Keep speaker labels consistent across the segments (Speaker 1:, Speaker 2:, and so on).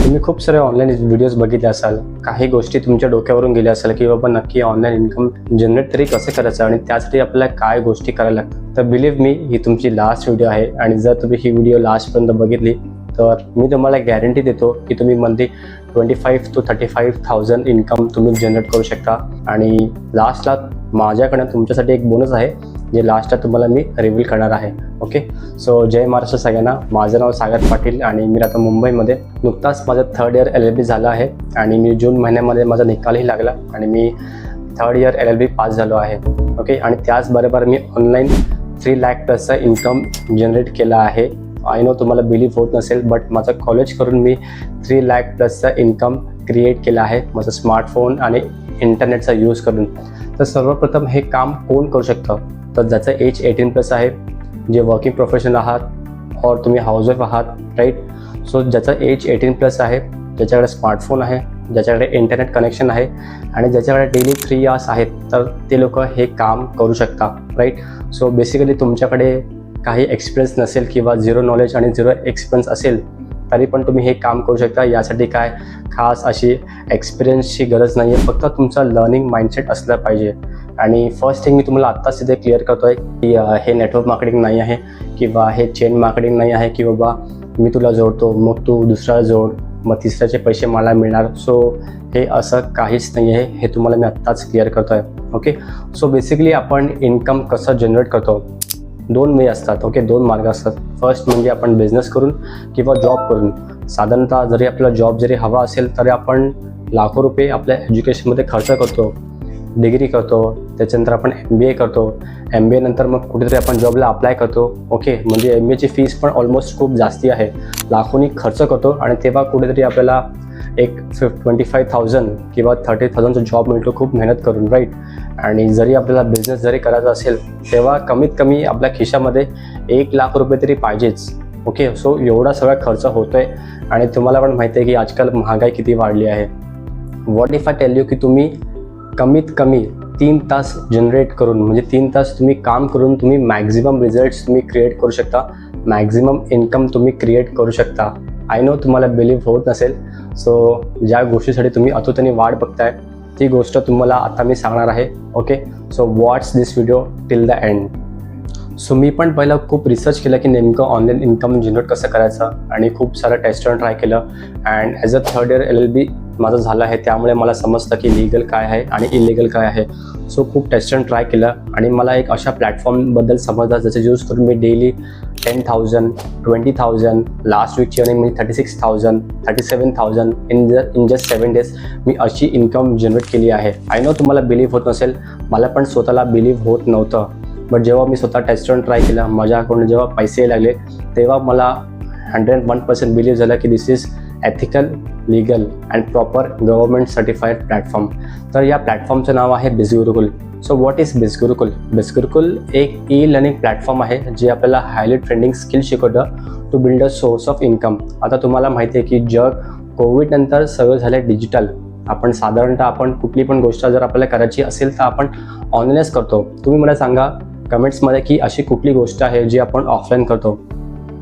Speaker 1: तुम्ही खूप सारे ऑनलाईन व्हिडिओज बघितले असाल, काही गोष्टी तुमच्या डोक्यावरून गेल्या असाल की बाबा नक्की ऑनलाईन इन्कम जनरेट तरी कसं करायचं आणि त्यासाठी आपल्याला काय गोष्टी करायला लागतात. तर बिलीव्ह मी, ही तुमची लास्ट व्हिडिओ आहे आणि जर तुम्ही ही व्हिडिओ लास्टपर्यंत बघितली तर मी तुम्हाला गॅरंटी देतो की तुम्ही मंथली 25,000 to 35,000 इन्कम तुम्ही जनरेट करू शकता. आणि लास्टला माझ्याकडनं तुमच्यासाठी एक बोनस आहे जे लास्टला तुम्हाला मी रिव्हील करणार आहे. ओके, सो जय महाराष्ट्र सगळ्यांना. माझं नाव सागर पाटील आणि मी आता मुंबईमध्ये. नुकताच माझं 3rd इयर LLB झालं आहे आणि मी जून महिन्यामध्ये माझा निकालही लागला आणि मी 3rd इयर LLB पास झालो आहे. ओके, आणि त्याचबरोबर मी ऑनलाईन 3 लाख प्लसचा इन्कम जनरेट केला आहे. आय नो तुम्हाला बिलीव्ह होत नसेल, बट माझं कॉलेज करून मी 3 लाख प्लसचा इन्कम क्रिएट केला आहे माझा स्मार्टफोन आणि इंटरनेटचा यूज करून. तर सर्वप्रथम हे काम कोण करू शकतं, तर ज्याचं एज 18+ आहे, जे वर्किंग प्रोफेशनल आहात और तुम्ही हाऊसवाईफ आहात, राईट. सो ज्याचं एज 18+ आहे, ज्याच्याकडे स्मार्टफोन आहे, ज्याच्याकडे इंटरनेट कनेक्शन आहे आणि ज्याच्याकडे डेली 3 आवर्स आहेत, तर ते लोक हे काम करू शकता, राईट. सो बेसिकली तुमच्याकडे काही एक्सपिरियन्स नसेल किंवा 0 नॉलेज आणि 0 एक्सपिरियन्स असेल तरी पण तुम्ही हे काम करू शकता. यासाठी काय खास अशी एक्सपिरियन्सची गरज नाही आहे, फक्त तुमचा लर्निंग माइंडसेट असला पाहिजे. आणि फर्स्ट थिंग मी तुम्हाला आत्ताच इथे क्लिअर करतो आहे की हे नेटवर्क मार्केटिंग नाही आहे किंवा हे चेन मार्केटिंग नाही आहे की बाबा मी तुला जोडतो मग तू दुसऱ्याला जोड मग तिसऱ्याचे पैसे मला मिळणार. सो हे असं काहीच नाही आहे, हे तुम्हाला मी आत्ताच क्लिअर करतो आहे. ओके, सो बेसिकली आपण इन्कम कसं जनरेट करतो, 2 वे असतात. ओके, 2 मार्ग असतात. फर्स्ट म्हणजे आपण बिझनेस करून किंवा जॉब करून. साधारणतः जरी आपल्याला जॉब जरी हवा असेल तरी आपण लाखो रुपये आपल्या एज्युकेशनमध्ये खर्च करतो, डिग्री करतो, त्याच्यानंतर आपण MBA करतो, MBA नंतर मग कुठेतरी आपण जॉबला अप्लाय करतो. ओके, म्हणजे MBAची फीस पण ऑलमोस्ट खूप जास्ती आहे, लाखोनी खर्च करतो आणि तेव्हा कुठेतरी आपल्याला एक 25,000 किंवा 30,000चा जॉब मिळतो खूप मेहनत करून, राईट. आणि जरी आपल्याला बिझनेस जरी करायचा असेल तेव्हा कमीत कमी आपल्या खिशामध्ये 1 लाख रुपये तरी पाहिजेच. ओके, सो एवढा सगळा खर्च होतोय आणि तुम्हाला पण माहिती आहे की आजकाल महागाई किती वाढली आहे. What if I tell you की तुम्ही कमीत कमी 3 तास जनरेट करून, म्हणजे 3 तास तुम्ही काम करून तुम्ही मॅक्झिमम रिझल्ट्स तुम्ही क्रिएट करू शकता, मॅक्झिमम इन्कम तुम्ही क्रिएट करू शकता. आय नो तुम्हाला बिलीव्ह होत नसेल. सो ज्या गोष्टीसाठी तुम्ही अतुतनी वाट बघताय ती गोष्ट तुम्हाला आता मी सांगणार आहे. Okay, so watch this video till the end. So मी पण पहिलं खूप रिसर्च केलं की नेमकं ऑनलाईन इन्कम जनरेट कसं करायचं आणि खूप सारं टेस्ट ट्राय केलं. And as a 3rd year LLB माझं झालं आहे, त्यामुळे मला समजतं की लीगल काय आहे आणि इलिगल काय आहे. सो खूप टेस्ट अँड ट्राय केलं आणि मला एक अशा प्लॅटफॉर्मबद्दल समजलं ज्याचा यूज करून मी डेली 10,000, 20,000, लास्ट वीकची अर्निंग म्हणजे 36,000, 37,000 इन जस्ट 7 days मी अशी इन्कम जनरेट केली आहे. आय नो तुम्हाला बिलीव्ह होत नसेल, मला पण स्वतःला बिलीव्ह होत नव्हतं. बट जेव्हा मी स्वतः टेस्ट अँड ट्राय केलं, माझ्या अकाउंट जेव्हा पैसे लागले तेव्हा मला 101% बिलीव्ह झालं की this is ethical, legal and proper government certified platform. तर या प्लॅटफॉर्मचं नाव आहे Bizgurukul. So what is Bizgurukul? Bizgurukul एक लर्निंग प्लॅटफॉर्म आहे जे आपल्याला हायली ट्रेंडिंग स्किल शिकवतं to build a source of income. आता तुम्हाला माहिती आहे की जग कोविड नंतर सगळं झालं डिजिटल. आपण साधारणतः आपण कुठली पण गोष्ट जर आपल्याला करायची असेल तर आपण ऑनलाईनच करतो. तुम्ही मला सांगा कमेंट्समध्ये की अशी कुठली गोष्ट आहे जी आपण ऑफलाईन करतो.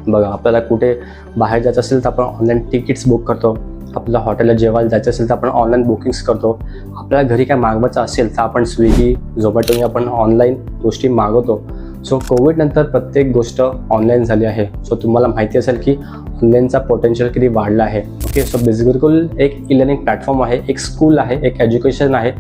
Speaker 1: बघा, आपल्याला कुठे बाहेर जायचं असेल तर आपण ऑनलाईन तिकीट्स बुक करतो, आपल्याला हॉटेलला जेवायला जायचं असेल तर आपण ऑनलाईन बुकिंग्स करतो, आपल्याला घरी काय मागवायचं असेल तर आपण स्विगी, झोमॅटोने आपण ऑनलाईन गोष्टी मागवतो. सो कोविड नंतर प्रत्येक गोष्ट ऑनलाईन झाली आहे. सो तुम्हाला माहिती असेल की ऑनलाईनचा पोटेन्शियल किती वाढला आहे. ओके, सो बिझगुरुकुल एक लर्निंग प्लॅटफॉर्म आहे, एक स्कूल आहे, एक एज्युकेशन आहे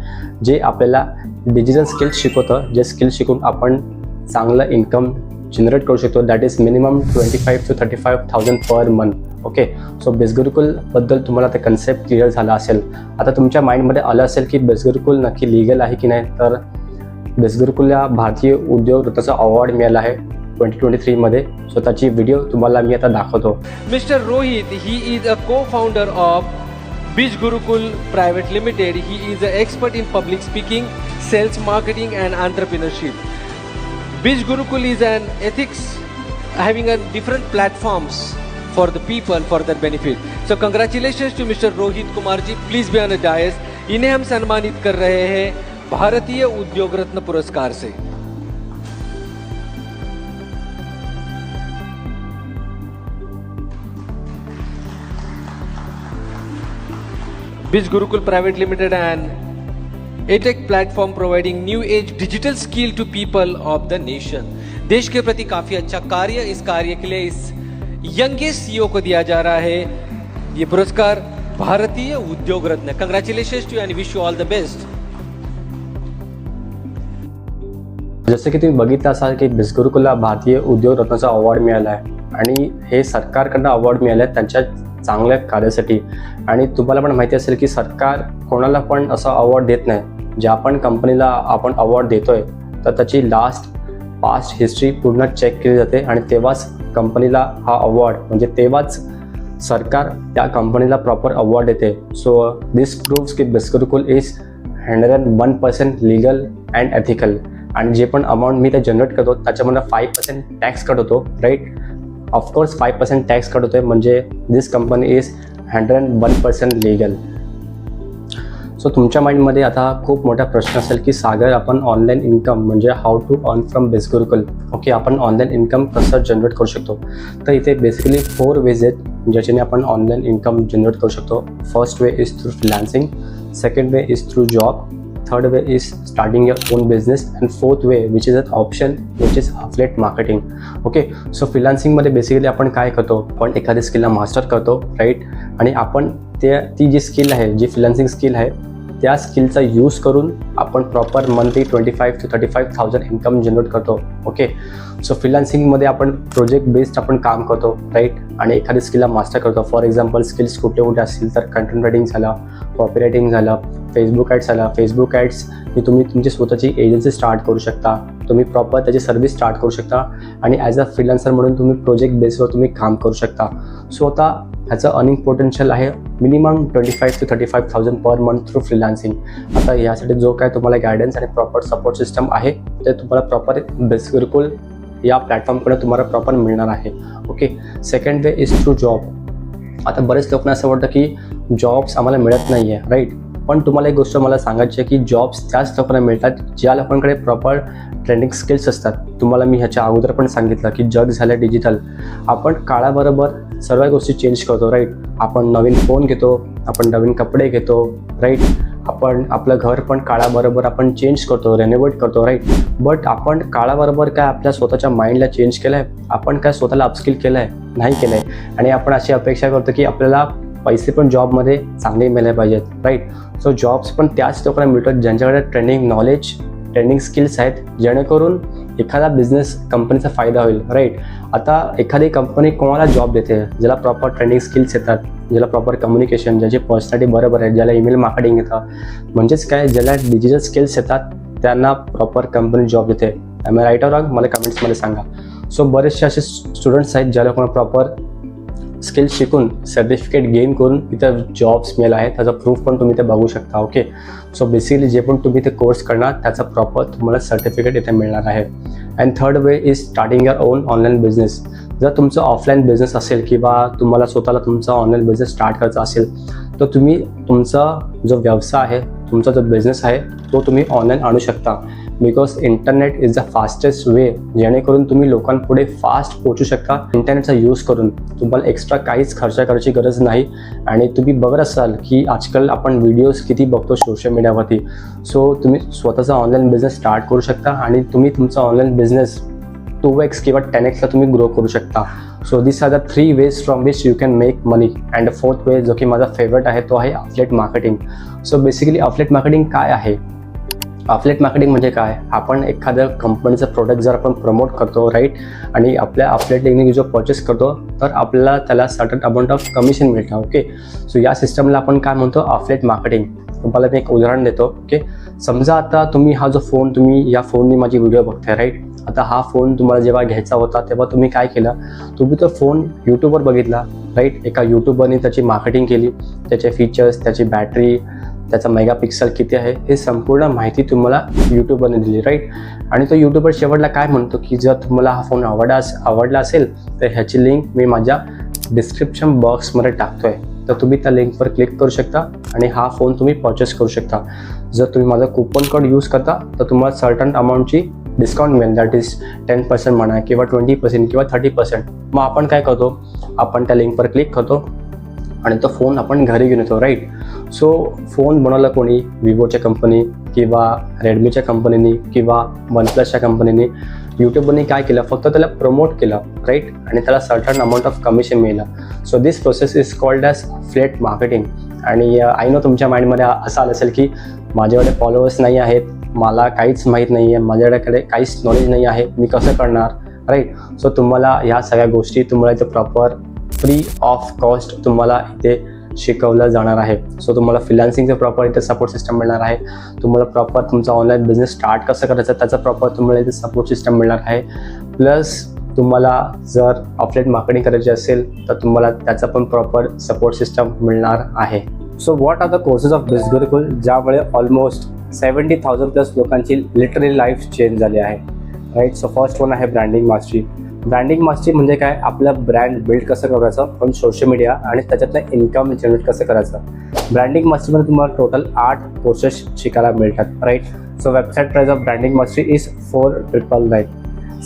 Speaker 1: जे आपल्याला डिजिटल स्किल्स शिकवतं, जे स्किल शिकून आपण चांगलं इन्कम जनरेट करू शकतो. That is minimum 25,000 to 35,000 per month. Okay, so बिझगुरुकुलबद्दल तुम्हाला ते कन्सेप्ट क्लिअर झाला असेल. आता तुमच्या माइंडमध्ये आलं असेल की बिझगुरुकुल नक्की लीगल आहे की नाही. तर बिझगुरुकुलला भारतीय उद्योग रत्नाचा अवॉर्ड मिळाला आहे 2023 सो त्याची व्हिडिओ तुम्हाला मी आता दाखवतो.
Speaker 2: Mr. Rohit, he is a co-founder of Biz Gurukul Private Limited. He is an expert in public speaking, sales, marketing and entrepreneurship. Biz Gurukul is an ethics having a different platforms for the people for their benefit. So congratulations to Mr. Rohit Kumar ji. Please be on the dais. इन्हें हम सम्मानित कर रहे हैं भारतीय उद्योग रत्न पुरस्कार से. Biz Gurukul Private Limited, an edtech platform providing new age digital skill to people of the nation. देश के प्रति काफी अच्छा कार्य, इस कार्य के लिए इस यंगेस्ट सीईओ को दिया जा रहा है ये पुरस्कार, भारतीय उद्योग रत्न. Congratulations to you and wish you all the best.
Speaker 1: जसं की तुम्ही बघितलं असाल की बिज गुरुकुलला भारतीय उद्योग रत्नाचा अवॉर्ड मिळाला आहे आणि हे सरकारकडनं अवॉर्ड मिळालं आहे त्यांच्या चांगल्या कार्यासाठी. आणि तुम्हाला पण माहिती असेल की सरकार कोणाला पण असा अवॉर्ड देत नाही. ज्या पण कंपनीला आपण अवॉर्ड देतोय तर त्याची पास्ट हिस्ट्री पूर्ण चेक केली जाते आणि तेव्हाच कंपनीला हा अवॉर्ड म्हणजे तेव्हाच सरकार त्या कंपनीला प्रॉपर अवॉर्ड देते. सो दिस प्रूव्स की बिज गुरुकुल इज 101% लिगल अँड एथिकल. आणि जे पण अमाऊंट मी ते जनरेट करतो त्याच्यामध्ये 5% टॅक्स कट होतो, राईट. ऑफकोर्स 5% टॅक्स कट होतोय म्हणजे दिस कंपनी इज 101% लिगल. सो तुमच्या माइंडमध्ये आता खूप मोठा प्रश्न असेल की सागर आपण ऑनलाईन इन्कम म्हणजे हाऊ टू अर्न फ्रॉम बिज गुरुकुल. ओके, आपण ऑनलाईन इन्कम कसं जनरेट करू शकतो. तर इथे बेसिकली 4 वेज आहेत ज्याच्याने आपण ऑनलाईन इन्कम जनरेट करू शकतो. First way is through freelancing, second way is through job, third way is starting your own business, and fourth way which is an option which is affiliate marketing. Okay, so freelancing मध्ये basically आपण काय करतो, आपण एखादी स्किलला master करतो, right. आणि आपण ती जी स्किल आहे, जी फ्रीलान्सिंग स्किल आहे त्या स्किलचा यूज करून आपण proper monthly 25,000 to 35,000 income generate करतो. ओके, सो फ्रीलान्सिंगमध्ये आपण प्रोजेक्ट बेस्ड आपण काम करतो, राईट. आणि एखादी स्किलला मास्टर करतो. फॉर एक्झाम्पल स्किल्स कुठे कुठे असतील तर कंटेंट रायटिंग झालं, कॉपी रायटिंग झालं, फेसबुक ॲड्स झाला. फेसबुक ॲड्स ही तुम्ही तुमची स्वतःची एजन्सी स्टार्ट करू शकता, तुम्ही प्रॉपर त्याची सर्व्हिस स्टार्ट करू शकता आणि ॲज अ फ्रीलान्सर म्हणून तुम्ही प्रोजेक्ट बेसवर तुम्ही काम करू शकता. सो आता ह्याचं अर्निंग पोटेन्शियल आहे minimum 25,000 to 35,000 per month through freelancing. आता यासाठी जो काय तुम्हाला गायडन्स आणि प्रॉपर सपोर्ट सिस्टम आहे ते तुम्हाला प्रॉपर बिज गुरुकुल या प्लॅटफॉर्मकडे तुम्हाला प्रॉपर मिळणार आहे. Okay, second way is through job. आता बरेच लोकांना असं वाटतं की जॉब्स आम्हाला मिळत नाही आहे, राईट. पण तुम्हाला एक गोष्ट मला सांगायची आहे की जॉब्स त्याच लोकांना मिळतात ज्या लोकांकडे प्रॉपर ट्रेंडिंग स्किल्स असतात. तुम्हाला मी ह्याच्या अगोदर पण सांगितलं की जग झालं डिजिटल. आपण काळाबरोबर सर्व गोष्टी चेंज करतो, राईट. आपण नवीन फोन घेतो, आपण नवीन कपडे घेतो, राईट. आपण आपलं घर पण काळाबरोबर आपण चेंज करतो, रेनोव्हेट करतो, राईट. बट आपण काळाबरोबर काय आपल्या स्वतःच्या माइंडला चेंज केलं आहे, आपण काय स्वतःला अपस्किल केलं आहे, नाही केलं आहे. आणि आपण अशी अपेक्षा करतो की आपल्याला पैसे पण जॉबमध्ये चांगले मिळाले पाहिजेत, राईट. सो जॉब्स पण त्याच लोकांना मिळतात ज्यांच्याकडे ट्रेंडिंग नॉलेज, ट्रेंडिंग स्किल्स आहेत, जेणेकरून एखादा बिझनेस कंपनीचा फायदा होईल, राईट. आता एखादी कंपनी कोणाला जॉब देते ज्याला प्रॉपर ट्रेंडिंग स्किल्स येतात, ज्याला प्रॉपर कम्युनिकेशन, ज्याची पर्सनॅलिटी बरोबर आहे, ज्याला ईमेल मार्केटिंग येतं, म्हणजेच काय ज्याला डिजिटल स्किल्स येतात त्यांना प्रॉपर कंपनी जॉब देते. आय राईट ऑर रॉंग मला कमेंट्समध्ये सांगा. सो बरेचसे असे स्टुडंट्स आहेत ज्या लोकांना प्रॉपर स्किल्स शिकून सर्टिफिकेट गेन करून इथं जॉब्स मिळाले आहेत. त्याचा प्रूफ पण तुम्ही ते बघू शकता. ओके, सो बेसिकली जे पण तुम्ही ते कोर्स करणार त्याचा प्रॉपर तुम्हाला सर्टिफिकेट इथे मिळणार आहे. And third way is starting your on online business. जर तुमचं ऑफलाईन बिझनेस असेल किंवा तुम्हाला स्वतःला तुमचा ऑनलाईन बिझनेस स्टार्ट करायचा असेल तर तुम्ही तुमचा जो व्यवसाय आहे, तुमचा जो बिझनेस आहे तो तुम्ही ऑनलाईन आणू शकता. Because internet is the fastest way, जेणेकरून तुम्ही लोकांपुढे फास्ट पोहोचू शकता. इंटरनेटचा यूज करून तुम्हाला एक्स्ट्रा काहीच खर्च करायची गरज नाही. आणि तुम्ही बघत असाल की आजकाल आपण व्हिडिओज किती बघतो सोशल मीडियावरती. सो तुम्ही स्वतःचा ऑनलाईन बिझनेस स्टार्ट करू शकता आणि तुम्ही तुमचा ऑनलाईन बिझनेस 2x किंवा 10x तुम्ही ग्रो करू शकता. So this are the 3 ways from which you can make money. And fourth way जो की माझा फेवरेट आहे तो आहे affiliate marketing. So basically affiliate marketing काय आहे? अफिलिएट मार्केटिंग म्हणजे काय? आपण एखाद्या कंपनीचं प्रोडक्ट जर आपण प्रमोट करतो, राईट, आणि आपल्या अफिलिएट लिंकने जो परचेस करतो तर आपल्याला त्याला सर्टन अमाऊंट ऑफ कमिशन मिळतं. ओके, सो या सिस्टमला आपण काय म्हणतो? Affiliate marketing. तुम्हाला मी एक उदाहरण देतो. ओके, समजा आता तुम्ही हा जो फोन, तुम्ही या फोननी माझी व्हिडिओ बघताय, राईट. आता हा फोन तुम्हाला जेव्हा घ्यायचा होता तेव्हा तुम्ही काय केलं? तुम्ही तो फोन यूट्यूबवर बघितला, राईट. एका यूट्यूबरने त्याची मार्केटिंग केली, त्याचे फीचर्स, त्याची बॅटरी, त्याचा मेगापिक्सल किती आहे हे संपूर्ण माहिती तुम्हाला यूट्यूबरने दिली, राईट. आणि तो यूट्यूबर शेवटला काय म्हणतो की जर तुम्हाला हा फोन आवडला असेल तर ह्याची लिंक मी माझ्या डिस्क्रिप्शन बॉक्समध्ये टाकतोय, तर तुम्ही त्या लिंकवर क्लिक करू शकता आणि हा फोन तुम्ही परचेस करू शकता. जर तुम्ही माझा कुपन कोड यूज करता तर तुम्हाला सर्टन अमाऊंटची डिस्काउंट मिळेल, दॅट इज 10% म्हणा किंवा 20% किंवा 30%. मग आपण काय करतो? आपण त्या लिंकवर क्लिक करतो आणि तो फोन आपण घरी घेऊन येतो, राईट. सो फोन बनवला कोणी, विवोच्या कंपनी किंवा रेडमीच्या कंपनीनी किंवा वनप्लसच्या कंपनीने. यूट्यूबने काय केलं, फक्त त्याला प्रमोट केलं, राईट, आणि त्याला सर्टन अमाऊंट ऑफ कमिशन मिळालं. So this process is called as flat marketing. आणि आय नो तुमच्या माइंडमध्ये असं आलं असेल की माझ्याकडे फॉलोअर्स नाही आहेत, मला काहीच माहीत नाही आहे, माझ्याकडे काहीच नॉलेज नाही आहे, मी कसं करणार, राईट. सो तुम्हाला ह्या सगळ्या गोष्टी तुम्हाला इथे प्रॉपर फ्री ऑफ कॉस्ट तुम्हाला इथे शिकवलं जाणार आहे. सो तुम्हाला फ्रीलान्सिंगचं प्रॉपर इथे सपोर्ट सिस्टम मिळणार आहे. तुम्हाला प्रॉपर तुमचा ऑनलाईन बिझनेस स्टार्ट कसं करायचं त्याचा प्रॉपर तुम्हाला इथे सपोर्ट सिस्टम मिळणार आहे. प्लस तुम्हाला जर ऑफलाईन मार्केटिंग करायची असेल तर तुम्हाला त्याचा पण प्रॉपर सपोर्ट सिस्टम मिळणार आहे. So what are the courses of Biz Gurukul, ज्यामुळे ऑलमोस्ट 70,000+ लोकांची लिटरली लाईफ चेंज झाली आहे, राईट. सो फर्स्ट वन आहे ब्रँडिंग मास्टरी. ब्रँडिंग मास्टरी म्हणजे काय, आपलं ब्रँड बिल्ड कसं करायचं ऑन सोशल मीडिया आणि त्याच्यातनं इन्कम जनरेट कसं करायचं. ब्रँडिंग मास्टरीमध्ये तुम्हाला टोटल 8 कोर्सेस शिकायला मिळतात, right. So website price of branding mastery is 4,999.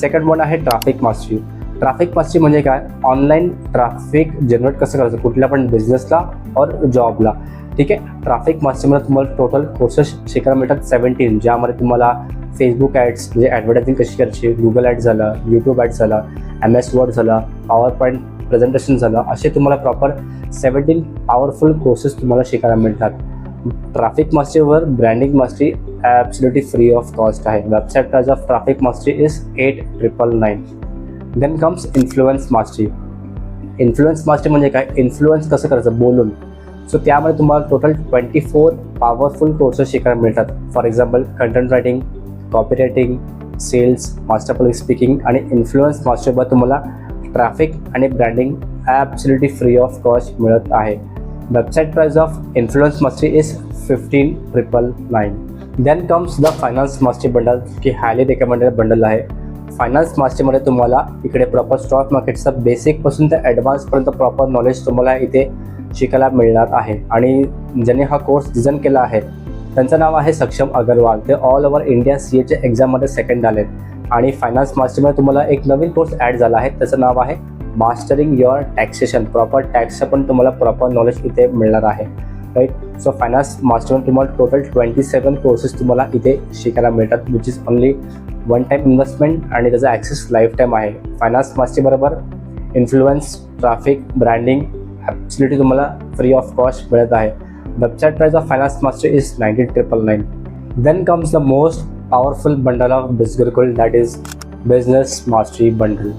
Speaker 1: Second one आहे ट्रॅफिक मास्टरी. ट्रॅफिक मास्टरी म्हणजे काय, ऑनलाईन ट्रॅफिक जनरेट कसं करायचं कुठल्या पण बिझनेसला और जॉबला, ठीक आहे. ट्रॅफिक मास्टरीमध्ये तुम्हाला टोटल कोर्सेस शिकायला मिळतात 17, ज्यामध्ये तुम्हाला फेसबुक ॲड्स म्हणजे ॲडव्हर्टायझिंग कशी करायची, गुगल ॲड्स झालं, यूट्यूब ॲड्स झालं, MS वर्ड झालं, पॉवर पॉईंट प्रेझेंटेशन झालं, असे तुम्हाला प्रॉपर 17 पॉवरफुल कोर्सेस तुम्हाला शिकायला मिळतात. ट्रॅफिक मास्टरीवर branding mastery absolutely free of cost आहे. Website price of traffic mastery is 8,999. Then comes influence mastery. Influence mastery म्हणजे काय, इन्फ्लुएन्स कसं करायचं बोलून. सो त्यामध्ये तुम्हाला टोटल 24 पॉवरफुल कोर्सेस शिकायला मिळतात. For example content writing, copy writing, sales, master public speaking आणि इन्फ्लुएन्स मास्टरीवर तुम्हाला ट्रॅफिक आणि branding absolutely free of cost मिळत आहे. Website price of influence mastery is 15,999. Then comes the finance mastery bundle, की highly recommended bundle आहे. Finance मास्टरीमध्ये तुम्हाला इकडे प्रॉपर स्टॉक मार्केटचं बेसिकपासून ते ॲडव्हान्सपर्यंत प्रॉपर नॉलेज तुम्हाला इथे शिकायला मिळणार आहे. आणि ज्यांनी हा कोर्स डिझाईन केला आहे त्यांचं नाव आहे सक्षम अग्रवाल. ते ऑल ओव्हर इंडिया CAच्या एक्झाममध्ये सेकंड आलेत. आणि फायनान्स मास्टरीमध्ये तुम्हाला एक नवीन कोर्स ॲड झाला आहे, त्याचं नाव आहे मास्टरिंग युअर टॅक्सेशन. प्रॉपर टॅक्सचं पण तुम्हाला प्रॉपर नॉलेज इथे मिळणार आहे, राईट. सो फायनान्स मास्टरमध्ये तुम्हाला टोटल 27 कोर्सेस तुम्हाला इथे शिकायला मिळतात, which is only one time investment आणि त्याचा ॲक्सेस लाईफ टाईम आहे. फायनान्स मास्टरीबरोबर इन्फ्लुएन्स, ट्रॅफिक, ब्रँडिंग ॲब्सोल्युटली तुम्हाला फ्री ऑफ कॉस्ट मिळत आहे. Website price of finance mastery is 19,999. Then comes the most powerful bundle of Biz Gurukul, that is business mastery bundle.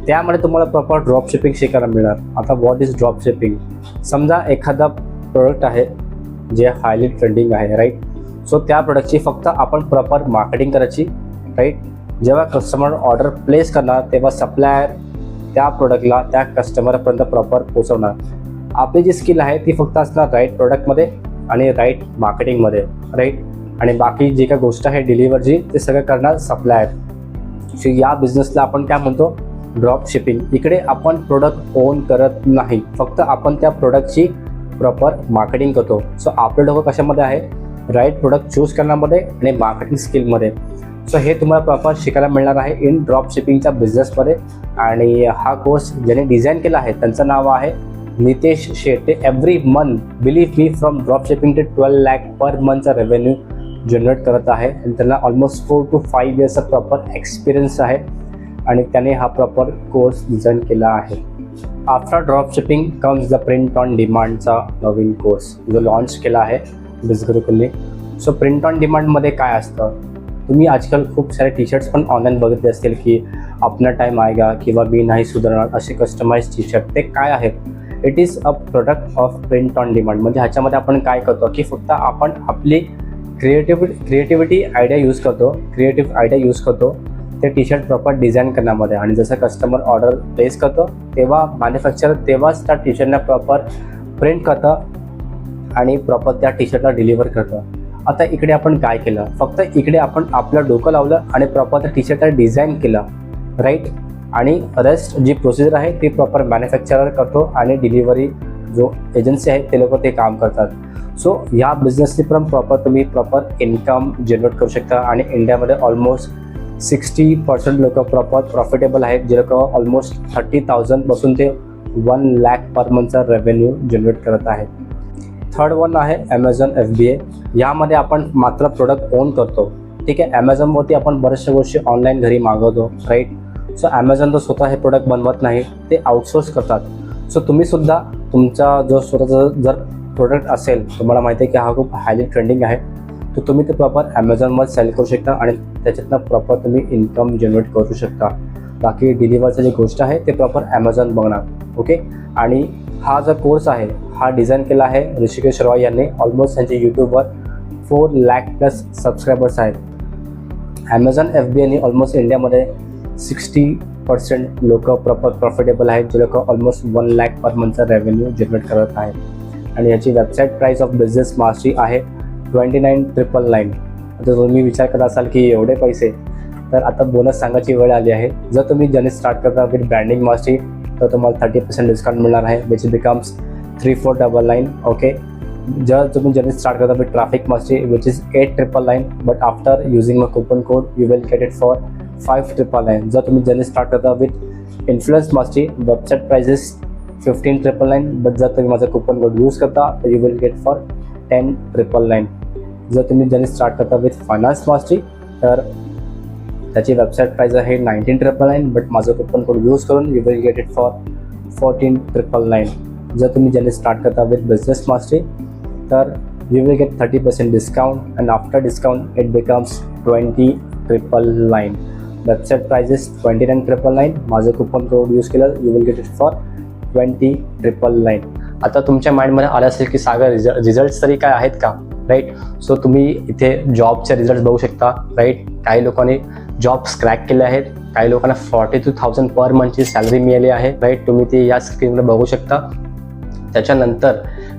Speaker 1: त्यामध्ये तुम्हाला proper drop shipping शिकायला मिळणार. आता व्हॉट इज ड्रॉप शिपिंग, समजा एखादा प्रोडक्ट आहे जे हायली ट्रेंडिंग आहे, राईट. सो त्या प्रोडक्टची फक्त आपण प्रॉपर मार्केटिंग करायची, राईट. जेव्हा कस्टमर ऑर्डर प्लेस करणार तेव्हा सप्लायर त्या प्रोडक्टला त्या कस्टमरपर्यंत प्रॉपर पोहोचवणार. आपली जी स्किल आहे ती फक्त असणार राईट प्रोडक्टमध्ये आणि राईट मार्केटिंगमध्ये, राईट. आणि बाकी जे काही गोष्ट आहे डिलिव्हरची ते सगळं करणार सप्लायर. सो या बिझनेसला आपण काय म्हणतो, ड्रॉप शिपिंग. इकडे आपण प्रोडक्ट ओन करत नाही, फक्त आपण त्या प्रोडक्टची प्रॉपर मार्केटिंग करतो. सो आपलं डोकं कशामध्ये आहे, राईट प्रोडक्ट चूज करण्यामध्ये आणि मार्केटिंग स्किलमध्ये. सो हे तुम्हाला प्रॉपर शिकायला मिळणार आहे इन ड्रॉप शिपिंगच्या बिझनेसमध्ये. आणि हा कोर्स ज्याने डिझाईन केला आहे त्यांचं नाव आहे नितेश शेठ. ते every month, believe me, from drop shipping ते 12 लाख पर मंथचा रेव्हेन्यू जनरेट करत आहे. आणि त्यांना ऑलमोस्ट 4 to 5 इयर्सचा प्रॉपर एक्सपिरियन्स आहे आणि त्याने हा प्रॉपर कोर्स डिझाईन केला आहे. After drop shipping comes the print on डिमांडचा नवीन कोर्स जो लॉन्च केला आहे बिझ गुरुकुलने. सो प्रिंट ऑन डिमांडमध्ये काय असतं, तुम्ही आजकाल खूप सारे टी-शर्ट्स पण ऑनलाईन बघितले असतील की अपना टाईम आएगा किंवा मी नाही सुधारणार असे कस्टमाइज टी-शर्ट. ते काय आहेत, it is a product of print on demand. म्हणजे ह्याच्यामध्ये आपण काय करतो की फक्त आपण आपली क्रिएटिव्हिटी आयडिया यूज करतो ते टी-शर्ट प्रॉपर डिझाईन करण्यामध्ये. आणि जसं कस्टमर ऑर्डर प्लेस करतो तेव्हा मॅन्युफॅक्चरर तेव्हाच त्या टी-शर्टला प्रॉपर प्रिंट करतं आणि प्रॉपर त्या टी-शर्टला डिलिव्हर करतं. आता इकडे आपण काय केलं, फक्त इकडे आपण आपलं डोकं लावलं आणि प्रॉपर त्या टी-शर्टला डिझाईन केलं, राईट. आणि रेस्ट जी प्रोसिजर आहे ती प्रॉपर मॅन्युफॅक्चरर करतो आणि डिलिव्हरी जो एजन्सी आहे ते लोक ते काम करतात. सो या बिझनेसने पण तुम्ही प्रॉपर इन्कम जनरेट करू शकता. आणि इंडियामध्ये ऑलमोस्ट 60% लोक प्रॉपर प्रॉफिटेबल आहेत, जे लोक ऑलमोस्ट 30,000 पासून ते 1 लाख पर मंथचा रेव्हेन्यू जनरेट करत आहेत. थर्ड वन आहे ॲमेझॉन FBA. यामध्ये आपण मात्र प्रोडक्ट ओन करतो. ठीक आहे, ॲमेझॉनवरती आपण बऱ्याचशा गोष्टी ऑनलाईन घरी मागवतो, राईट. सो ॲमेझॉन तर स्वतः हे प्रोडक्ट बनवत नाही, ते आउटसोर्स करतात. सो तुम्हीसुद्धा तुमचा जो स्वतःचा जर प्रोडक्ट असेल, तुम्हाला माहिती आहे की हा खूप हायली ट्रेंडिंग आहे, तर तुम्ही ते प्रॉपर ॲमेझॉनवर सेल करू शकता आणि त्याच्यातनं प्रॉपर तुम्ही इन्कम जनरेट करू शकता. बाकी डिलिव्हरचं जी गोष्ट आहे ते प्रॉपर ॲमेझॉन बघणार. ओके. आणि हा जो कोर्स आहे हा डिझाईन केला आहे ऋषिकेश रॉय यांनी. ऑलमोस्ट त्यांच्या यूट्यूबवर 4 लाख+ सबस्क्रायबर्स आहेत. ॲमेझॉन FBAने ऑलमोस्ट इंडियामध्ये 60% लोक प्रॉपर प्रॉफिटेबल आहेत, जे लोक ऑलमोस्ट 1 लाख पर मंथचा रेव्हेन्यू जनरेट करत आहेत. आणि याची website price of business mastery आहे 29,999. आता तुम्ही विचार करत असाल की एवढे पैसे, तर आता बोनस सांगायची वेळ आली आहे. जर तुम्ही जर्नी स्टार्ट करता विथ ब्रँडिंग मास्टरी तर तुम्हाला 30% डिस्काउंट मिळणार आहे, विच बिकम्स 3499. ओके. जर तुम्ही जर्नी स्टार्ट करता with traffic mastery which is 8999, but after using my coupon code you will get it for 5999. जर तुम्ही जर्नी स्टार्ट करता with influence mastery website price is 15,999, but जर तुम्ही माझं कूपन कोड यूज करता तर यू विल गेट फॉर 10,999. जर तुम्ही जर्नी स्टार्ट करता विथ फायनान्स मास्टरी तर त्याची वेबसाईट प्राइस आहे 19,999, बट माझं कूपन कोड यूज करून you will get it for 14,999. जर तुम्ही जर्नी स्टार्ट करता विथ बिझनेस मास्टरी तर you will get 30% discount and after discount it becomes 20,999. Website price is 29,999. माझं कूपन कोड यूज केलं you will get it for 20,999. आता तुमच्या माइंडमध्ये आलं असेल की सागर रिझल्ट्स तरी काय आहेत का, राईट. सो तुम्ही इथे जॉबचे रिझल्ट बघू शकता, राईट. काही लोकांनी जॉब्स क्रॅक केले आहेत, काही लोकांना 42,000 पर मंथची सॅलरी मिळाली आहे, राईट. तुम्ही ते या स्क्रीनवर बघू शकता. त्याच्यानंतर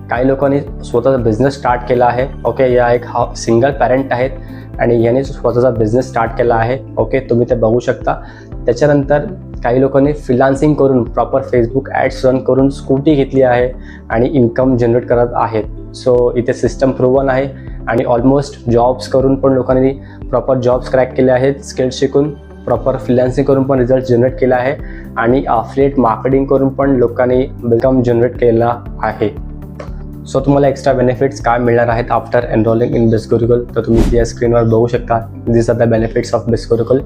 Speaker 1: काही लोकांनी स्वतःचा बिझनेस स्टार्ट केला आहे. ओके. या एक सिंगल पॅरेंट आहेत आणि याने स्वतःचा बिझनेस स्टार्ट केला आहे. ओके. तुम्ही ते बघू शकता. त्याच्यानंतर काही लोकांनी फ्रीलान्सिंग करून प्रॉपर फेसबुक ॲड्स रन करून स्कूटी घेतली आहे आणि इन्कम जनरेट करत आहेत. सो इथे सिस्टम प्रूव्हन आहे आणि ऑलमोस्ट जॉब्स करून पण लोकांनी प्रॉपर जॉब्स क्रॅक केले आहेत. स्किल्स शिकून प्रॉपर फ्रीलान्सिंग करून पण रिझल्ट जनरेट केला आहे आणि अफिलिएट मार्केटिंग करून पण लोकांनी इन्कम जनरेट केला आहे. सो तुम्हाला एक्स्ट्रा बेनिफिट्स काय मिळणार आहेत आफ्टर एनरोलिंग इन बिझ गुरुकुल, तर तुम्ही या स्क्रीनवर बघू शकता. दिस are the benefits of Biz गुरुकुल.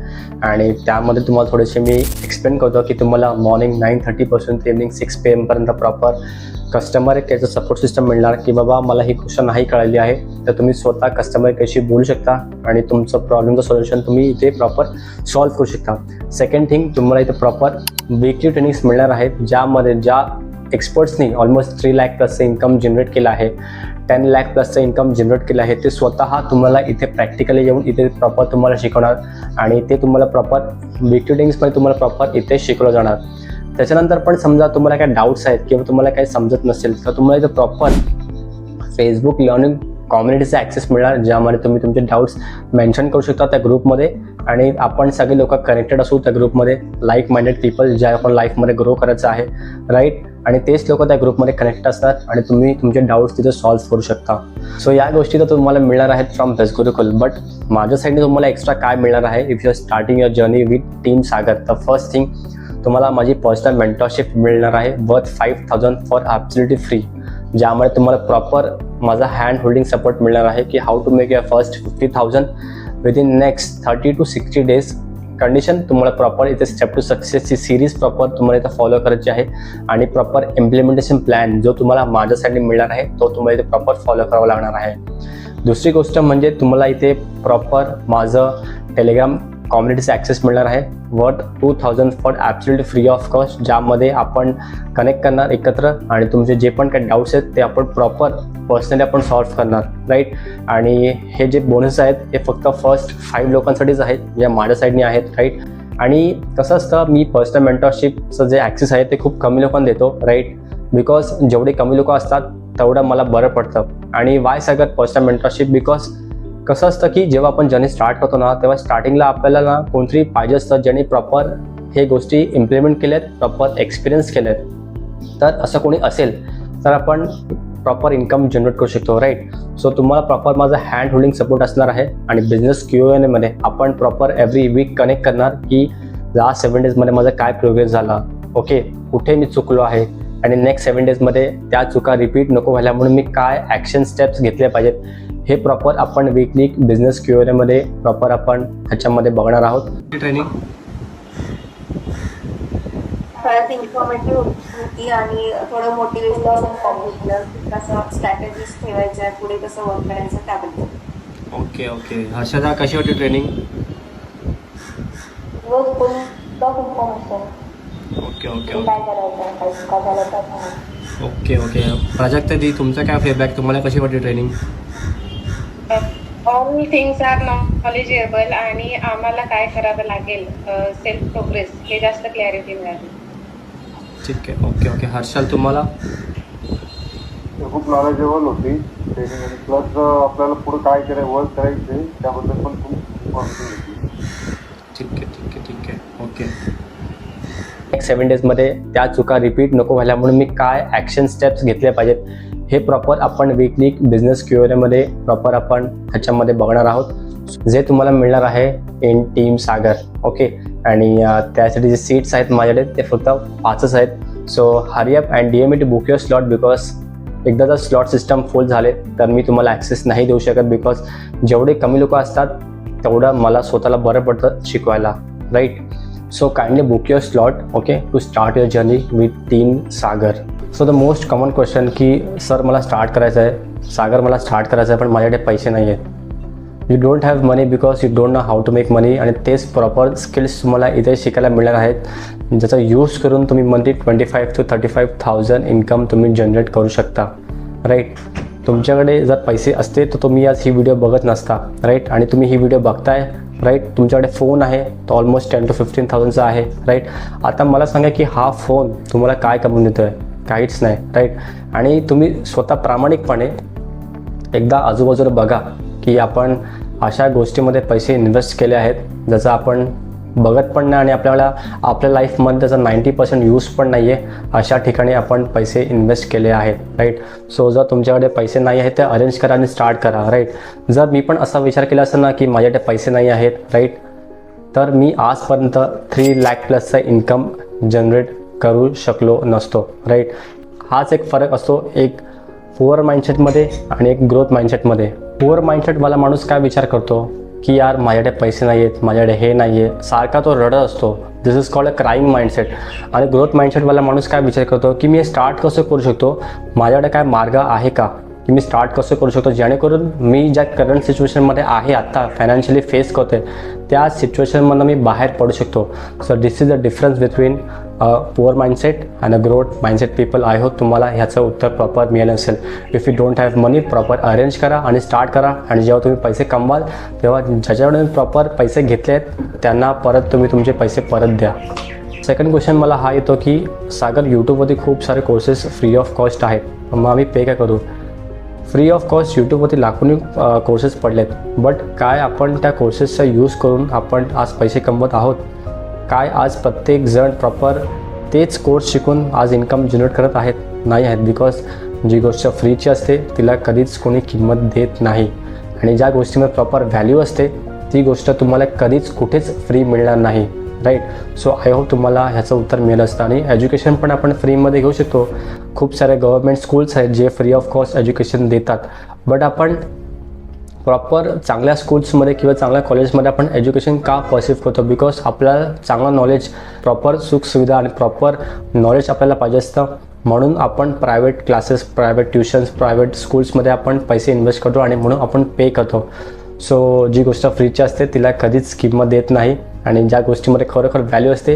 Speaker 1: आणि त्यामध्ये तुम्हाला थोडेसे मी एक्सप्लेन करतो की तुम्हाला मॉर्निंग 9:30 पासून ते इव्हनिंग 6 PM पर्यंत प्रॉपर कस्टमर केअरचं सपोर्ट सिस्टम मिळणार की बाबा मला ही गोष्ट नाही कळली आहे, तर तुम्ही स्वतः कस्टमर केअरशी बोलू शकता आणि तुमचं प्रॉब्लेमचं सोल्युशन तुम्ही इथे प्रॉपर सॉल्व्ह करू शकता. सेकंड थिंग, तुम्हाला इथे प्रॉपर वीकली ट्रेनिंग्स मिळणार आहेत, ज्यामध्ये ज्या एक्सपर्ट्सनी ऑलमोस्ट 3 लाख+ इन्कम जनरेट केलं आहे, 10 लाख+ इन्कम जनरेट केलं आहे, ते स्वतः तुम्हाला इथे प्रॅक्टिकली येऊन इथे प्रॉपर तुम्हाला शिकवणार आणि ते तुम्हाला प्रॉपर वीकली ट्रेनिंग्समध्ये तुम्हाला प्रॉपर इथे शिकवलं जाणार. त्याच्यानंतर पण समजा तुम्हाला काही डाऊट्स आहेत किंवा तुम्हाला काही समजत नसेल तर तुम्हाला इथे प्रॉपर फेसबुक लर्निंग कम्युनिटीचा ॲक्सेस मिळणार, ज्यामध्ये तुम्ही तुमचे डाऊट्स मेन्शन करू शकता त्या ग्रुपमध्ये आणि आपण सगळे लोक कनेक्टेड असू त्या ग्रुपमध्ये. लाईक माइंडेड पीपल ज्या आपण लाईफमध्ये ग्रो करायचं आहे, राईट. आणि तेच लोक त्या ग्रुपमध्ये कनेक्ट असतात आणि तुम्ही तुमचे डाऊट्स तिथे सॉल्व्ह करू शकता. सो या गोष्टी तर तुम्हाला मिळणार आहेत फ्रॉम बिझ गुरुकुल. बट माझ्या साईडने तुम्हाला एक्स्ट्रा काय मिळणार आहे if you are starting your journey with team Sagar, तर फर्स्ट थिंग तुम्हाला माझी पर्सनल मेंटरशिप मिळणार आहे वर्थ 5,000 फॉर ॲब्सोल्युटली फ्री, ज्यामध्ये तुम्हाला प्रॉपर माझा हँड होल्डिंग सपोर्ट मिळणार आहे की how to make your first 50,000 within next 30 to 60 days. Condition तुम्हाला प्रॉपर इथे स्टेप टू सक्सेसची सिरीज प्रॉपर तुम्हाला इथं फॉलो करायची आहे आणि प्रॉपर इम्प्लिमेंटेशन प्लॅन जो तुम्हाला माझ्या साईडने मिळणार आहे तो तुम्हाला इथे प्रॉपर फॉलो करावा लागणार आहे. दुसरी गोष्ट म्हणजे तुम्हाला इथे प्रॉपर माझं टेलिग्राम कम्युनिटीचा ॲक्सेस मिळणार आहे worth 2,000 for absolutely free of cost, ज्यामध्ये आपण कनेक्ट करणार एकत्र आणि तुमचे जे पण काही डाऊट्स आहेत ते आपण प्रॉपर पर्सनली आपण सॉल्व्ह करणार, राईट. आणि हे जे बोनस आहेत हे फक्त फर्स्ट 5 लोकांसाठीच आहेत, जे माझ्या साईडने आहेत, राईट. आणि कसं असतं, मी पर्सनल मेंटरशिपचं जे ॲक्सेस आहे ते खूप कमी लोकांना देतो, राईट. बिकॉज जेवढे कमी लोक असतात तेवढं मला बरं पडतं. आणि वाय सगळ्यात पर्सनल मेंटरशिप, बिकॉज कसं असतं की जेव्हा आपण जर्नी स्टार्ट करतो ना तेव्हा स्टार्टिंगला आपल्याला ना कोणतरी पाहिजे असतं ज्यांनी प्रॉपर हे गोष्टी इम्प्लिमेंट केल्यात, प्रॉपर एक्सपिरियन्स केलेत. तर असं कोणी असेल तर आपण प्रॉपर इन्कम जनरेट करू शकतो, राईट. सो तुम्हाला प्रॉपर माझा हँड होल्डिंग सपोर्ट असणार आहे आणि बिझनेस Q&Aमध्ये आपण प्रॉपर एव्हरी वीक कनेक्ट करणार की लास्ट 7 days मध्ये माझा काय प्रोग्रेस झाला, ओके, कुठे मी चुकलो आहे, आणि नेक्स्ट 7 डेजमध्ये त्या चुका रिपीट नको व्हायला म्हणून मी काय ॲक्शन स्टेप्स घेतले पाहिजेत हे प्रॉपर आपण वीकली बिझनेस क्यूएमध्ये प्रॉपर आपण ह्याच्यामध्ये बघणार आहोत. ट्रेनिंग
Speaker 3: खरंच इन्फॉर्मेटिव्ह होती आणि थोडं मोटिवेशनल भेटलं कसं स्ट्रॅटेजीज ठेवायच्या पुढे कसं वर्क करायचं त्याबद्दल.
Speaker 1: ओके हर्षदा कशी होती ट्रेनिंग?
Speaker 3: रोज फुल इन्फॉर्मेशन
Speaker 1: ओके
Speaker 3: काय करायचं काय चुका झालं तर
Speaker 1: ओके प्राजक्ता दी तुमचा काय फीडबॅक, तुम्हाला कशी वाटली training?
Speaker 4: All things are knowledgeable आणि आम्हाला काय करावं लागेल सेल्फ प्रोग्रेस हे जास्त क्लॅरिटी मिळाली.
Speaker 1: ठीक आहे. ओके हर्षल तुम्हाला?
Speaker 5: खूप नॉलेजेबल होती ट्रेनिंग आणि प्लस आपल्याला पुढे काय वर्क करायचे त्याबद्दल पण खूप इन्फॉर्मेशन होती.
Speaker 1: ठीक आहे. ओके नेक्स्ट 7 डेजमध्ये त्या चुका रिपीट नको व्हायला म्हणून मी काय ॲक्शन स्टेप्स घेतले पाहिजेत हे प्रॉपर आपण वीकली बिझनेस क्यूएमध्ये प्रॉपर आपण ह्याच्यामध्ये बघणार आहोत, जे तुम्हाला मिळणार आहे इन टीम सागर. ओके आणि त्यासाठी जे सीट्स आहेत माझ्याकडे ते फक्त 5च आहेत. So hurry up and DM to book your slot because एकदा जर स्लॉट सिस्टम फुल झाले तर मी तुम्हाला ॲक्सेस नाही देऊ शकत बिकॉज जेवढे कमी लोक असतात तेवढं मला स्वतःला बरं पडतं शिकवायला, right. So kindly book your slot okay to start your journey with team Sagar. So the most common question की सर मला स्टार्ट करायचं आहे, सागर मला स्टार्ट करायचं आहे पण माझ्याकडे पैसे नाही आहेत. You don't have money because you don't know how to make money आणि तेच प्रॉपर स्किल्स तुम्हाला इथे शिकायला मिळणार आहेत ज्याचा यूज करून तुम्ही मंथली 25,000 to 35,000 इन्कम तुम्ही जनरेट करू शकता, राईट. तुमच्याकडे जर पैसे असते तर तुम्ही आज ही व्हिडिओ बघत नसता, राईट. आणि तुम्ही ही व्हिडिओ बघताय, राईट. तुमच्याकडे फोन आहे तो ऑलमोस्ट 10,000 to 15,000चा आहे, राईट. आता मला सांगा की हा फोन तुम्हाला काय कमवून देतो आहे? काहीच नाही, राईट. आणि तुम्ही स्वतः प्रामाणिकपणे एकदा आजूबाजूला बघा की आपण अशा गोष्टीमध्ये पैसे इन्व्हेस्ट केले आहेत ज्याचा आपण बघत पण नाही आणि आपल्या लाईफमध्ये त्याचा 90% यूज पण नाही आहे. अशा ठिकाणी आपण पैसे इन्व्हेस्ट केले आहेत, राईट. सो जर तुमच्याकडे पैसे नाही आहेत ते अरेंज करा आणि स्टार्ट करा, राईट. जर मी पण असा विचार केला असता ना की माझ्याकडे पैसे नाही आहेत, राईट, तर मी आजपर्यंत 3 लाख+ इन्कम जनरेट करू शकलो नसतो, राईट. हाच एक फरक असतो एक पुअर माइंडसेटमध्ये आणि एक ग्रोथ माइंडसेटमध्ये. पुअर माइंडसेटवाला माणूस काय विचार करतो की यार माझ्याकडे पैसे नाही आहेत, माझ्याकडे हे नाही आहे, सारखा तो रडत असतो. This is called a crying mindset. आणि ग्रोथ माइंडसेटवाला माणूस काय विचार करतो की मी स्टार्ट कसं करू शकतो, माझ्याकडे काय मार्ग आहे का की मी स्टार्ट कसं करू शकतो जेणेकरून मी ज्या करंट सिच्युएशनमध्ये आहे आत्ता फायनान्शियली फेस करतो त्या सिच्युएशनमधून मी बाहेर पडू शकतो. So this is the difference between poor mindset and a growth mindset people. I hope तुम्हाला ह्याचं उत्तर प्रॉपर मिळालं असेल. If you don't have money proper arrange करा आणि स्टार्ट करा आणि जेव्हा तुम्ही पैसे कमवाल तेव्हा ज्याच्याकडे प्रॉपर पैसे घेतले आहेत त्यांना परत तुम्ही तुमचे पैसे परत द्या. सेकंड क्वेश्चन मला हा येतो की सागर यूट्यूबवरती खूप सारे कोर्सेस फ्री ऑफ कॉस्ट आहेत, मग आम्ही पे काय करू? फ्री ऑफ कॉस्ट यूट्यूबवरती लाखोनी कोर्सेस पडलेत, बट काय आपण त्या कोर्सेसचा यूज करून आपण आज पैसे कमवत आहोत? काय आज प्रत्येक जण प्रॉपर तेच कोर्स शिकून आज इन्कम जनरेट करत आहेत? नाही आहेत. बिकॉज जी गोष्ट फ्रीची असते तिला कधीच कोणी किंमत देत नाही आणि ज्या गोष्टीमध्ये प्रॉपर व्हॅल्यू असते ती गोष्ट तुम्हाला कधीच कुठेच फ्री मिळणार नाही, राईट. सो आय होप तुम्हाला ह्याचं उत्तर मिळालं असतं. आणि एज्युकेशन पण आपण फ्रीमध्ये घेऊ शकतो. खूप सारे गव्हर्मेंट स्कूल्स आहेत जे फ्री ऑफ कॉस्ट एज्युकेशन देतात, बट आपण प्रॉपर चांगल्या स्कूल्समध्ये किंवा चांगल्या कॉलेजमध्ये आपण एज्युकेशन का परसिव्ह करतो? बिकॉज आपल्याला चांगलं नॉलेज, प्रॉपर सुखसुविधा आणि प्रॉपर नॉलेज आपल्याला पाहिजे असतं. म्हणून आपण private classes, private tuitions, private स्कूल्समध्ये आपण पैसे इन्व्हेस्ट करतो आणि म्हणून आपण पे करतो. सो जी गोष्ट फ्रीची असते तिला कधीच किंमत देत नाही आणि ज्या गोष्टीमध्ये खरोखर व्हॅल्यू असते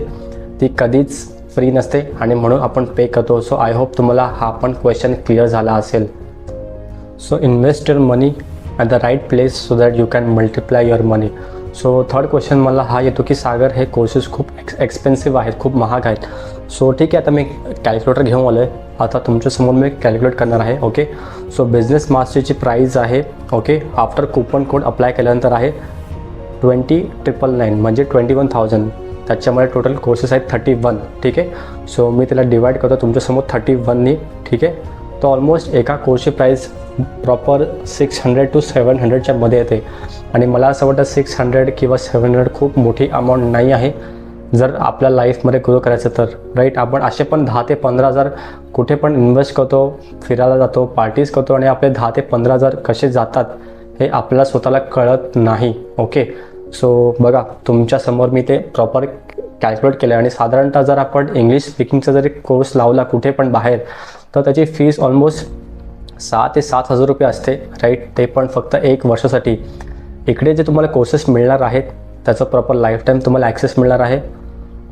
Speaker 1: ती कधीच फ्री नसते आणि म्हणून आपण पे करतो. सो आय होप तुम्हाला हा पण क्वेश्चन क्लिअर झाला असेल. So invest your money at the right place so that you can multiply your money. So third question मला हा येतो की सागर हे कोर्सेस खूप एक्सपेन्सिव्ह आहेत, खूप महाग आहेत. सो ठीक आहे, आता मी कॅल्क्युलेटर घेऊन आलो आहे. आता तुमच्यासमोर मी कॅल्क्युलेट करणार आहे. ओके. सो बिझनेस मास्टरची प्राईज आहे okay after coupon code apply केल्यानंतर आहे 20,999 म्हणजे 21,000. त्याच्यामध्ये टोटल कोर्सेस आहेत 31. ठीक आहे. सो मी त्याला डिवाईड करतो तुमच्यासमोर 31नी. ठीक आहे. तो ऑलमोस्ट एका कोर्सची प्राईस प्रॉपर 600 to 700च्या मध्ये येते आणि मला असं वाटतं 600 किंवा 700 खूप मोठी अमाऊंट नाही आहे. जर आपल्या लाईफमध्ये ग्रो करायचं तर राईट. आपण असे पण 10 ते 15,000 कुठे पण इन्व्हेस्ट करतो, फिरायला जातो, पार्टीज करतो आणि आपले 10 ते 15,000 कसे जातात हे आपल्याला स्वतःला कळत नाही. ओके, सो बघा तुमच्यासमोर मी ते प्रॉपर कॅल्क्युलेट केलं आणि साधारणतः जर आपण इंग्लिश स्पीकिंगचा जरी कोर्स लावला कुठे पण बाहेर तर त्याची फीस ऑलमोस्ट 6,000 ते 7,000 रुपये असते राईट. ते पण फक्त 1 वर्षासाठी. इकडे जे तुम्हाला कोर्सेस मिळणार आहेत त्याचं प्रॉपर लाईफ टाईम तुम्हाला ॲक्सेस मिळणार आहे,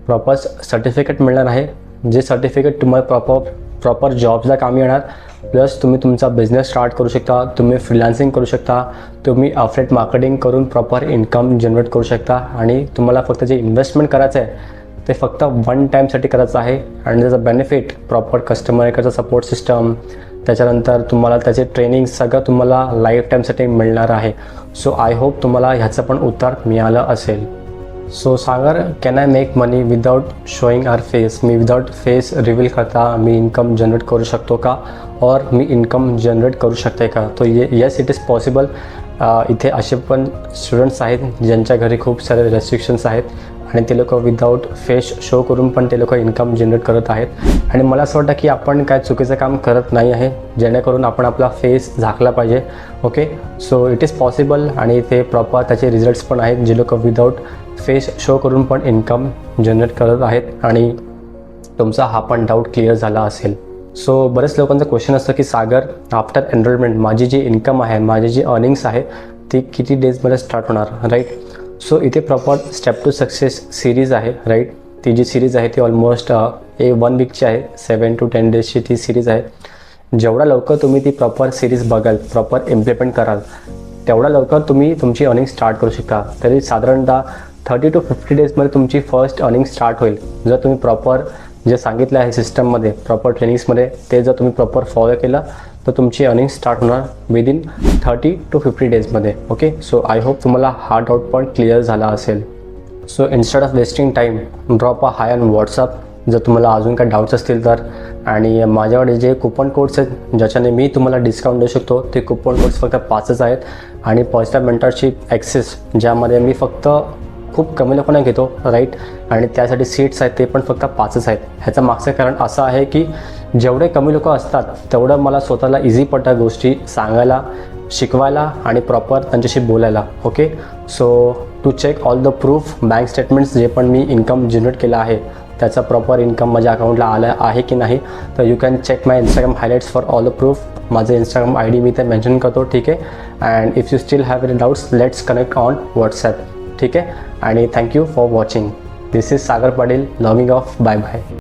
Speaker 1: प्रॉपर सर्टिफिकेट मिळणार आहे, जे सर्टिफिकेट तुम्हाला प्रॉपर जॉब्सला कामी येणार. प्लस तुम्ही तुमचा बिझनेस स्टार्ट करू शकता, तुम्ही फ्रीलान्सिंग करू शकता, तुम्ही अफिलिएट मार्केटिंग करून प्रॉपर इन्कम जनरेट करू शकता. आणि तुम्हाला फक्त जे इन्व्हेस्टमेंट करायचं आहे ते फक्त 1 टाईमसाठी करायचं आहे आणि त्याचा बेनिफिट प्रॉपर कस्टमर केअरचा सपोर्ट सिस्टम, त्याच्यानंतर तुम्हाला त्याचे ट्रेनिंग सगळं तुम्हाला लाईफ टाईमसाठी मिळणार आहे. सो आय होप तुम्हाला ह्याचं पण उत्तर मिळालं असेल. So Sagar, can I make money without showing our face? मी विदाउट फेस रिव्हील करता मी इन्कम जनरेट करू शकतो का, और मी इन्कम जनरेट करू शकते का? तो येस, इट इज पॉसिबल. इथे असे पण स्टुडंट्स आहेत ज्यांच्या घरी खूप सारे रेस्ट्रिक्शन्स आहेत आणि ते लोक विदाऊट फेस शो करून पण ते लोक इन्कम जनरेट करत आहेत. आणि मला असं वाटतं की आपण काय चुकीचं काम करत नाही आहे जेणेकरून आपण आपला फेस झाकला पाहिजे. Okay, so it is possible आणि ते प्रॉपर त्याचे रिझल्ट्स पण आहेत जे लोक विदाऊट फेस शो करून पण इन्कम जनरेट करत आहेत आणि तुमचा हा पण डाऊट क्लिअर झाला असेल. सो बरेच लोकांचं क्वेश्चन असतं की सागर, आफ्टर एनरोलमेंट माझी जी इन्कम आहे, माझी जी अर्निंग्स आहे ती किती डेजमध्ये स्टार्ट होणार, राईट. सो इथे proper step to success series आहे राईट. ती जी सिरीज आहे ती ऑलमोस्ट 1 वीकची आहे, 7 to 10 डेजची ती सिरीज आहे. जेवढा लवकर तुम्ही ती प्रॉपर सिरीज बघाल, प्रॉपर इम्प्लिमेंट कराल, तेवढा लवकर तुम्ही तुमची अर्निंग स्टार्ट करू शकता. तरी साधारणतः 30 to 50 डेजमध्ये तुमची फर्स्ट अर्निंग स्टार्ट होईल. जर तुम्ही प्रॉपर जे सांगितलं आहे सिस्टममध्ये, प्रॉपर ट्रेनिंग्समध्ये, ते जर तुम्ही प्रॉपर फॉलो केलं तर तुमची अर्निंग स्टार्ट होणार विदिन 30 to 50 डेजमध्ये. ओके, सो आय होप तुम्हाला हा डाऊट पण क्लिअर झाला असेल. So instead of wasting time, drop a hi on WhatsApp जर तुम्हाला अजून काही डाऊट्स असतील तर. आणि माझ्याकडे जे कुपन कोड्स आहेत ज्याच्याने मी तुम्हाला डिस्काउंट देऊ शकतो ते कुपन कोड्स फक्त 5च आहेत. आणि पॉझिटिव्ह मेंटरशिप ॲक्सेस ज्यामध्ये मी फक्त खूप कमी लोकांना घेतो राईट, आणि त्यासाठी सीट्स आहेत ते पण फक्त 5च आहेत. ह्याचं मागचं कारण असं आहे की जेवढे कमी लोक असतात तेवढं मला स्वतःला इझी पडतात गोष्टी सांगायला, शिकवायला आणि प्रॉपर त्यांच्याशी बोलायला. Okay, so to check all the proof, bank statements जे पण मी इन्कम जनरेट केलं आहे त्याचा प्रॉपर इन्कम माझ्या अकाउंटला आलं आहे की नाही, तर you can check my Instagram highlights for all the proof. माझं इंस्टाग्राम ID मी ते मेन्शन करतो, ठीक आहे. And if you still have any doubts, let's connect on WhatsApp, ठीक आहे. आणि thank you for watching. This is Sagar Patil, loving off. Bye bye.